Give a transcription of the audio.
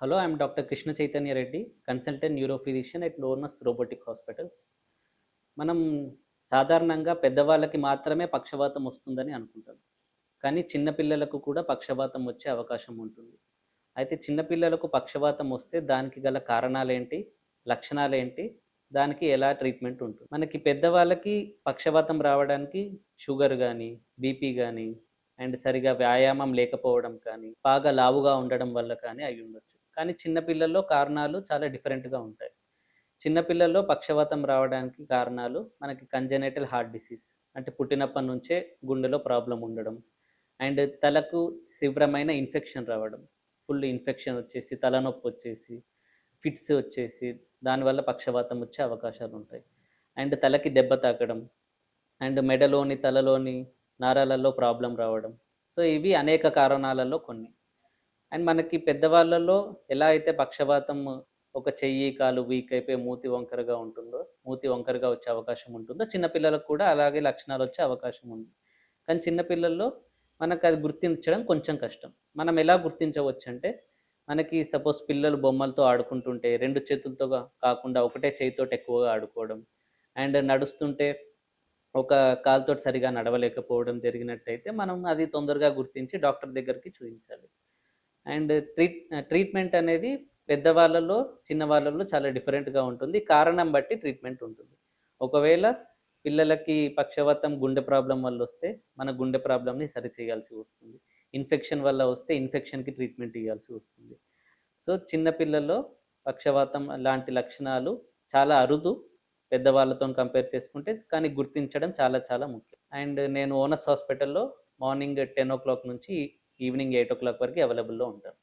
Hello, I'm Dr. Krishna Chaitanya Reddy, consultant neurophysician at Lornas Robotic Hospitals. మనం సాధారణంగా పెద్దవాళ్ళకి మాత్రమే పక్షవాతం వస్తుందని అనుకుంటాం. కానీ చిన్న పిల్లలకు కూడా పక్షవాతం వచ్చే అవకాశం ఉంటుంది. అయితే చిన్న పిల్లలకు పక్షవాతం వస్తే దానికి గల కారణాలేంటి? లక్షణాలేంటి? దానికి ఎలా ట్రీట్మెంట్ ఉంటుంది? మనకి పెద్దవాళ్ళకి పక్షవాతం రావడానికి షుగర్ గానీ, బీపీ గానీ, అండ్ సరిగా వ్యాయామం లేకపోవడం కానీ, బాగా లావుగా ఉండడం వల్ల కానీ అయ్యుండొచ్చు. కానీ చిన్న పిల్లల్లో కారణాలు చాలా డిఫరెంట్‌గా ఉంటాయి. చిన్న పిల్లల్లో పక్షవాతం రావడానికి కారణాలు మనకి కంజెనిటల్ హార్ట్ డిసీజ్ అంటే పుట్టినప్పటి నుంచే గుండెలో ప్రాబ్లం ఉండడం అండ్ తలకు తీవ్రమైన ఇన్ఫెక్షన్ రావడం, ఫుల్ ఇన్ఫెక్షన్ వచ్చేసి తలనొప్పి వచ్చేసి ఫిట్స్ వచ్చేసి దానివల్ల పక్షవాతం వచ్చే అవకాశాలు ఉంటాయి. అండ్ తలకి దెబ్బ తాకడం అండ్ మెడలోని తలలోని నరాలలో ప్రాబ్లం రావడం. సో ఇవి అనేక కారణాలలో కొన్ని. అండ్ మనకి పెద్దవాళ్ళలో ఎలా అయితే పక్షవాతం ఒక చెయ్యి కాలు వీక్ అయిపోయి మూతి వంకరగా ఉంటుందో, మూతి వంకరగా వచ్చే అవకాశం ఉంటుందో, చిన్నపిల్లలకు కూడా అలాగే లక్షణాలు వచ్చే అవకాశం ఉంది. కానీ చిన్నపిల్లల్లో మనకు అది గుర్తించడం కొంచెం కష్టం. మనం ఎలా గుర్తించవచ్చు అంటే, మనకి సపోజ్ పిల్లలు బొమ్మలతో ఆడుకుంటుంటే రెండు చేతులతో కాకుండా ఒకటే చేయితోటి ఎక్కువగా ఆడుకోవడం అండ్ నడుస్తుంటే ఒక కాలుతోటి సరిగా నడవలేకపోవడం జరిగినట్టయితే మనం అది తొందరగా గుర్తించి డాక్టర్ దగ్గరికి చూపించాలి. అండ్ ట్రీట్మెంట్ అనేది పెద్దవాళ్ళలో చిన్నవాళ్ళలో చాలా డిఫరెంట్గా ఉంటుంది. కారణం బట్టి ట్రీట్మెంట్ ఉంటుంది. ఒకవేళ పిల్లలకి పక్షవాతం గుండె ప్రాబ్లం వల్ల వస్తే మన గుండె ప్రాబ్లమ్ని సరి చేయాల్సి వస్తుంది. ఇన్ఫెక్షన్ వల్ల వస్తే ఇన్ఫెక్షన్కి ట్రీట్మెంట్ ఇవ్వాల్సి వస్తుంది. సో చిన్న పిల్లల్లో పక్షవాతం లాంటి లక్షణాలు చాలా అరుదు పెద్దవాళ్ళతో కంపేర్ చేసుకుంటే, కానీ గుర్తించడం చాలా చాలా ముఖ్యం. అండ్ నేను ఓనస్ హాస్పిటల్లో మార్నింగ్ 10 o'clock నుంచి ఈవినింగ్ 8 o'clock వరకు అవైలబుల్లో ఉంటాను.